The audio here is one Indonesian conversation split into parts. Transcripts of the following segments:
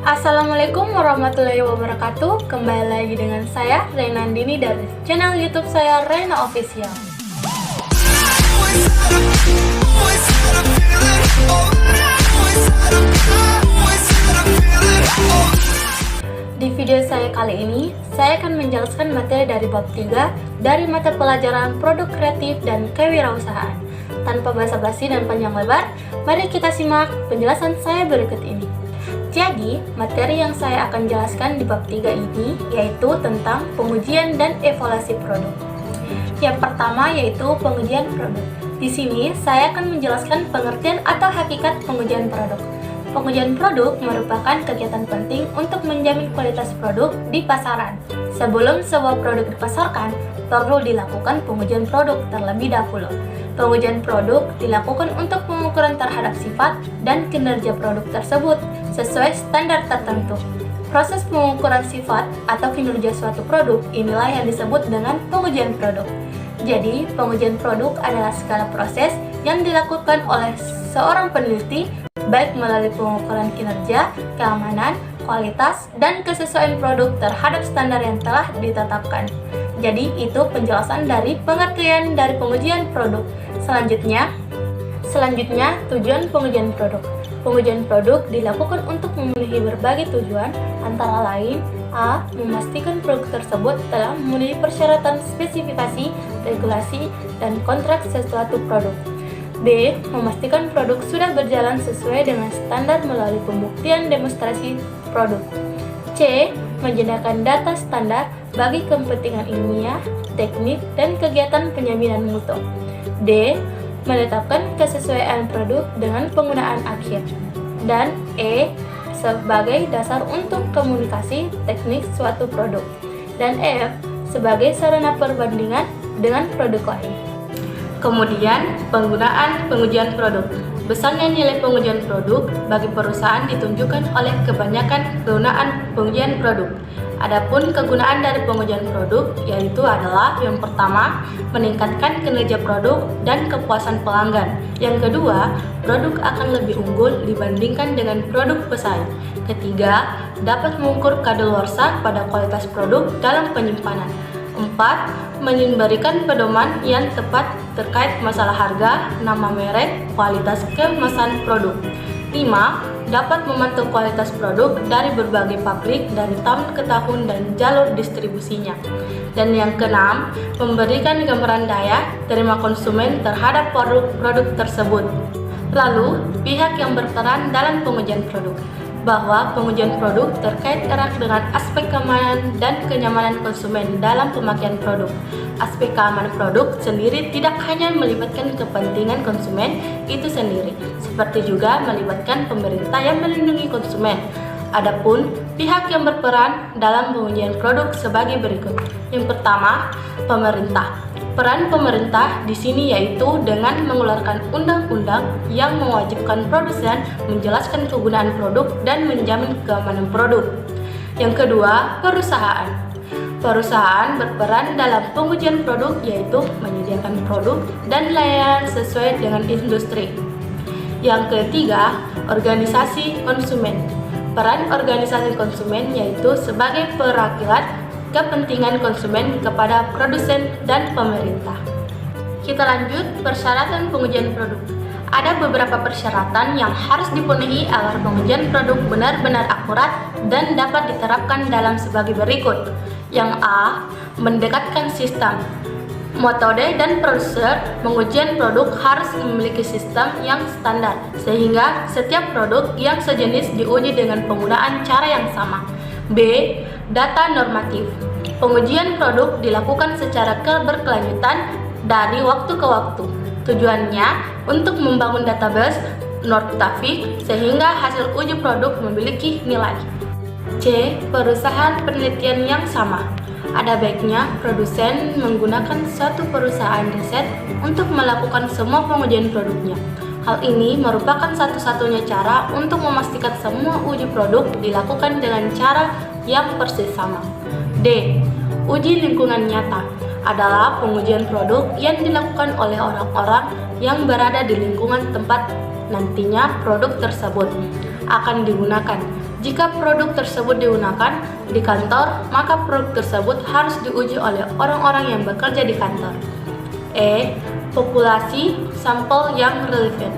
Assalamualaikum warahmatullahi wabarakatuh. Kembali lagi dengan saya Reina Andini dari channel YouTube saya Reina Official. Di video saya kali ini, saya akan menjelaskan materi dari bab 3 dari mata pelajaran Produk Kreatif dan Kewirausahaan. Tanpa basa-basi dan panjang lebar, mari kita simak penjelasan saya berikut ini. Jadi, materi yang saya akan jelaskan di bab 3 ini yaitu tentang pengujian dan evaluasi produk. Yang pertama yaitu pengujian produk. Di sini saya akan menjelaskan pengertian atau hakikat pengujian produk. Pengujian produk merupakan kegiatan penting untuk menjamin kualitas produk di pasaran. Sebelum sebuah produk dipasarkan, perlu dilakukan pengujian produk terlebih dahulu. Pengujian produk dilakukan untuk pengukuran terhadap sifat dan kinerja produk tersebut sesuai standar tertentu. Proses pengukuran sifat atau kinerja suatu produk inilah yang disebut dengan pengujian produk. Jadi, pengujian produk adalah segala proses yang dilakukan oleh seorang peneliti baik melalui pengukuran kinerja, keamanan, kualitas, dan kesesuaian produk terhadap standar yang telah ditetapkan. Jadi, itu penjelasan dari pengertian dari pengujian produk. Selanjutnya, tujuan pengujian produk. Pengujian produk dilakukan untuk memenuhi berbagai tujuan, antara lain A. Memastikan produk tersebut telah memenuhi persyaratan spesifikasi, regulasi, dan kontrak sesuatu produk. B. Memastikan produk sudah berjalan sesuai dengan standar melalui pembuktian demonstrasi produk. C. Menyediakan data standar bagi kepentingan ilmiah, teknik, dan kegiatan penjaminan mutu. D. Menetapkan kesesuaian produk dengan penggunaan akhir. Dan E. Sebagai dasar untuk komunikasi teknik suatu produk. Dan F. Sebagai sarana perbandingan dengan produk lain. Kemudian, penggunaan pengujian produk. Besarnya nilai pengujian produk bagi perusahaan ditunjukkan oleh kebanyakan kegunaan pengujian produk. Adapun kegunaan dari pengujian produk yaitu adalah yang pertama, meningkatkan kinerja produk dan kepuasan pelanggan. Yang kedua, produk akan lebih unggul dibandingkan dengan produk pesaing. Ketiga, dapat mengukur kadaluarsa pada kualitas produk dalam penyimpanan. 4. Memberikan pedoman yang tepat terkait masalah harga, nama merek, kualitas kemasan produk. 5. Dapat memantau kualitas produk dari berbagai pabrik dari tahun ke tahun dan jalur distribusinya. Dan yang keenam, memberikan gambaran daya terima konsumen terhadap produk tersebut. Lalu, pihak yang berperan dalam pengujian produk. Bahwa pengujian produk terkait erat dengan aspek keamanan dan kenyamanan konsumen dalam pemakaian produk. Aspek keamanan produk sendiri tidak hanya melibatkan kepentingan konsumen itu sendiri, seperti juga melibatkan pemerintah yang melindungi konsumen. Adapun pihak yang berperan dalam pengujian produk sebagai berikut. Yang pertama, pemerintah. Peran pemerintah di sini yaitu dengan mengeluarkan undang-undang yang mewajibkan produsen menjelaskan kegunaan produk dan menjamin keamanan produk. Yang kedua, perusahaan. Perusahaan berperan dalam pengujian produk yaitu menyediakan produk dan layanan sesuai dengan industri. Yang ketiga, organisasi konsumen. Peran organisasi konsumen yaitu sebagai perwakilan kepentingan konsumen kepada produsen dan pemerintah. Kita lanjut persyaratan pengujian produk. Ada beberapa persyaratan yang harus dipenuhi agar pengujian produk benar-benar akurat dan dapat diterapkan dalam sebagai berikut. Yang A. Mendekatkan sistem. Metode dan prosedur pengujian produk harus memiliki sistem yang standar, sehingga setiap produk yang sejenis diuji dengan penggunaan cara yang sama. B. Data normatif. Pengujian produk dilakukan secara berkelanjutan dari waktu ke waktu. Tujuannya untuk membangun database normatif sehingga hasil uji produk memiliki nilai. C. Perusahaan penelitian yang sama. Ada baiknya produsen menggunakan suatu perusahaan riset untuk melakukan semua pengujian produknya. Hal ini merupakan satu-satunya cara untuk memastikan semua uji produk dilakukan dengan cara yang persis sama. D. Uji lingkungan nyata adalah pengujian produk yang dilakukan oleh orang-orang yang berada di lingkungan tempat nantinya produk tersebut akan digunakan. Jika produk tersebut digunakan di kantor, maka produk tersebut harus diuji oleh orang-orang yang bekerja di kantor. E. Populasi sampel yang relevan.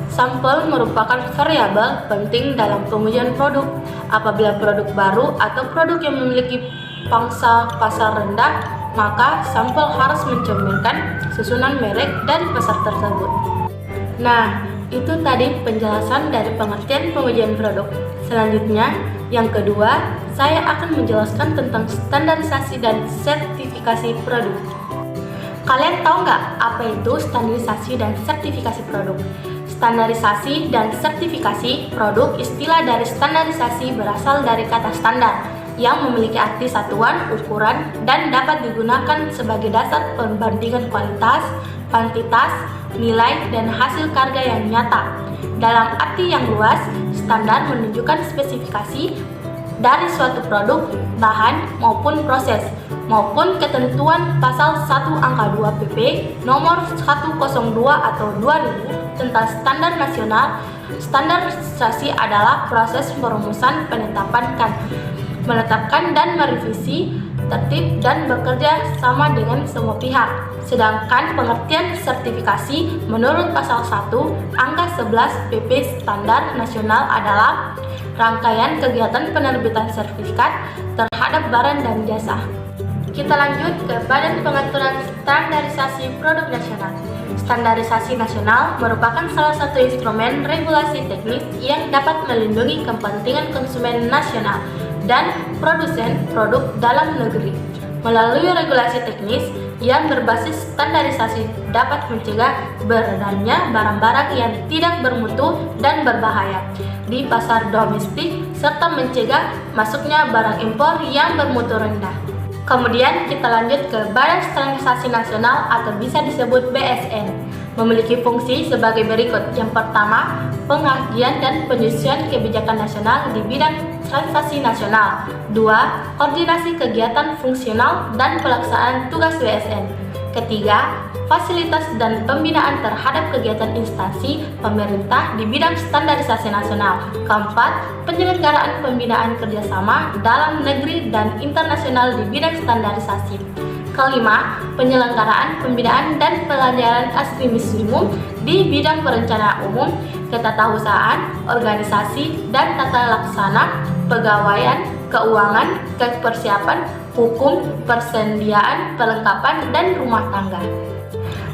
Sampel merupakan variabel penting dalam pengujian produk. Apabila produk baru atau produk yang memiliki pangsa pasar rendah, maka sampel harus mencerminkan susunan merek dan pasar tersebut. Nah, itu tadi penjelasan dari pengertian pengujian produk. Selanjutnya, yang kedua, saya akan menjelaskan tentang standarisasi dan sertifikasi produk. Kalian tahu nggak apa itu standarisasi dan sertifikasi produk? Standarisasi dan sertifikasi produk istilah dari standarisasi berasal dari kata standar yang memiliki arti satuan, ukuran, dan dapat digunakan sebagai dasar perbandingan kualitas, kuantitas, nilai, dan hasil karya yang nyata. Dalam arti yang luas, standar menunjukkan spesifikasi dari suatu produk, bahan, maupun proses, maupun ketentuan pasal 1 angka 2 PP nomor 102 atau 2000 tentang standar nasional. Standarisasi adalah proses perumusan, menetapkan dan merevisi tertib dan bekerja sama dengan semua pihak. Sedangkan pengertian sertifikasi menurut pasal 1 angka 11 PP Standar Nasional adalah rangkaian kegiatan penerbitan sertifikat terhadap barang dan jasa. Kita lanjut ke Badan Pengaturan Standarisasi Produk Nasional. Standarisasi nasional merupakan salah satu instrumen regulasi teknis yang dapat melindungi kepentingan konsumen nasional dan produsen produk dalam negeri. Melalui regulasi teknis yang berbasis standarisasi dapat mencegah beredarnya barang-barang yang tidak bermutu dan berbahaya di pasar domestik serta mencegah masuknya barang impor yang bermutu rendah. Kemudian kita lanjut ke Badan Standarisasi Nasional atau bisa disebut BSN. Memiliki fungsi sebagai berikut. Yang pertama, pengkajian dan penyusunan kebijakan nasional di bidang standarisasi nasional. 2. Koordinasi kegiatan fungsional dan pelaksanaan tugas BSN. Ketiga, fasilitas dan pembinaan terhadap kegiatan instansi pemerintah di bidang standarisasi nasional. Keempat, penyelenggaraan pembinaan kerjasama dalam negeri dan internasional di bidang standarisasi. Kelima, penyelenggaraan pembinaan dan pelajaran administratif di bidang perencanaan umum, ketatausahaan, organisasi, dan tata laksana, pegawaian, keuangan, kepersiapan, hukum, persediaan, perlengkapan, dan rumah tangga.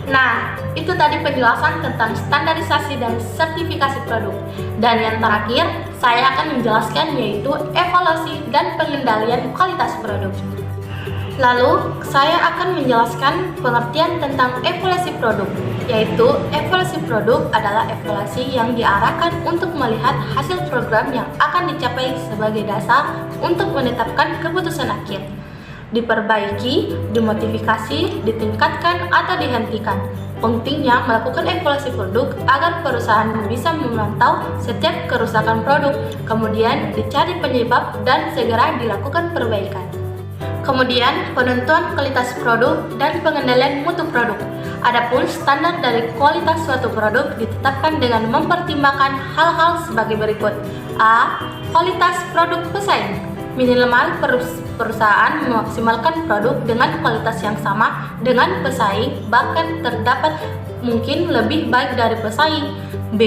Nah, itu tadi penjelasan tentang standarisasi dan sertifikasi produk. Dan yang terakhir, saya akan menjelaskan yaitu evaluasi dan pengendalian kualitas produk. Lalu, saya akan menjelaskan pengertian tentang evaluasi produk, yaitu evaluasi produk adalah evaluasi yang diarahkan untuk melihat hasil program yang akan dicapai sebagai dasar untuk menetapkan keputusan akhir. Diperbaiki, dimodifikasi, ditingkatkan, atau dihentikan. Pentingnya melakukan evaluasi produk agar perusahaan bisa memantau setiap kerusakan produk, kemudian dicari penyebab dan segera dilakukan perbaikan. Kemudian, penentuan kualitas produk dan pengendalian mutu produk. Adapun standar dari kualitas suatu produk ditetapkan dengan mempertimbangkan hal-hal sebagai berikut. A. Kualitas produk pesaing. Minimal perusahaan memaksimalkan produk dengan kualitas yang sama dengan pesaing, bahkan terdapat mungkin lebih baik dari pesaing. B.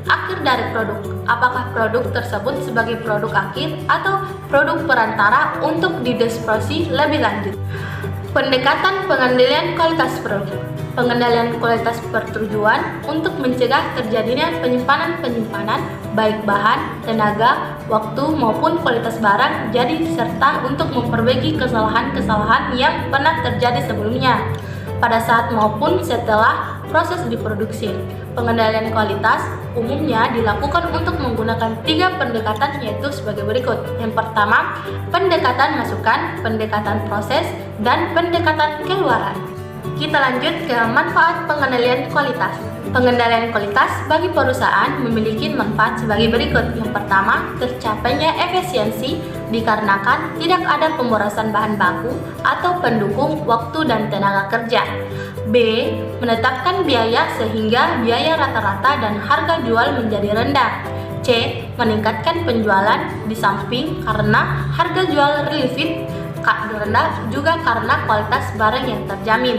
Akhir dari produk. Apakah produk tersebut sebagai produk akhir atau produk perantara untuk didistribusi lebih lanjut. Pendekatan pengendalian kualitas produk. Pengendalian kualitas bertujuan untuk mencegah terjadinya penyimpanan baik bahan, tenaga, waktu maupun kualitas barang jadi serta untuk memperbaiki kesalahan-kesalahan yang pernah terjadi sebelumnya pada saat maupun setelah proses diproduksi. Pengendalian kualitas umumnya dilakukan untuk menggunakan 3 pendekatan yaitu sebagai berikut. Yang pertama, pendekatan masukan, pendekatan proses, dan pendekatan keluaran. Kita lanjut ke manfaat pengendalian kualitas. Pengendalian kualitas bagi perusahaan memiliki manfaat sebagai berikut. Yang pertama, tercapainya efisiensi dikarenakan tidak ada pemborosan bahan baku atau pendukung waktu dan tenaga kerja. B. Menetapkan biaya sehingga biaya rata-rata dan harga jual menjadi rendah. C. meningkatkan penjualan di samping karena harga jual relatif rendah juga karena kualitas barang yang terjamin.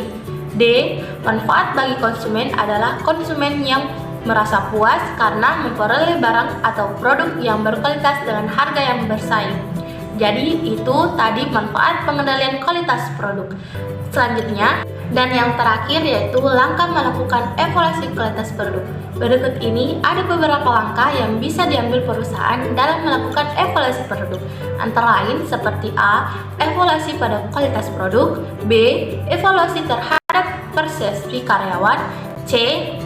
D. Manfaat bagi konsumen adalah konsumen yang merasa puas karena memperoleh barang atau produk yang berkualitas dengan harga yang bersaing. Jadi itu tadi manfaat pengendalian kualitas produk. Selanjutnya, dan yang terakhir yaitu langkah melakukan evaluasi kualitas produk. Berikut ini ada beberapa langkah yang bisa diambil perusahaan dalam melakukan evaluasi produk. Antara lain seperti A. Evaluasi pada kualitas produk. B. Evaluasi terhadap persepsi karyawan. C.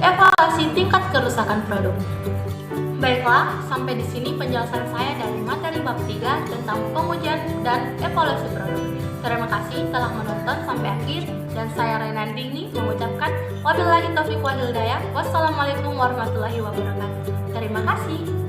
Evaluasi tingkat kerusakan produk. Baiklah, sampai di sini penjelasan saya dari materi bab 3 tentang pengujian dan evaluasi produk. Terima kasih telah menonton sampai akhir dan saya Renandini mengucapkan wabillahi taufiq wal hidayah. Wassalamualaikum warahmatullahi wabarakatuh. Terima kasih.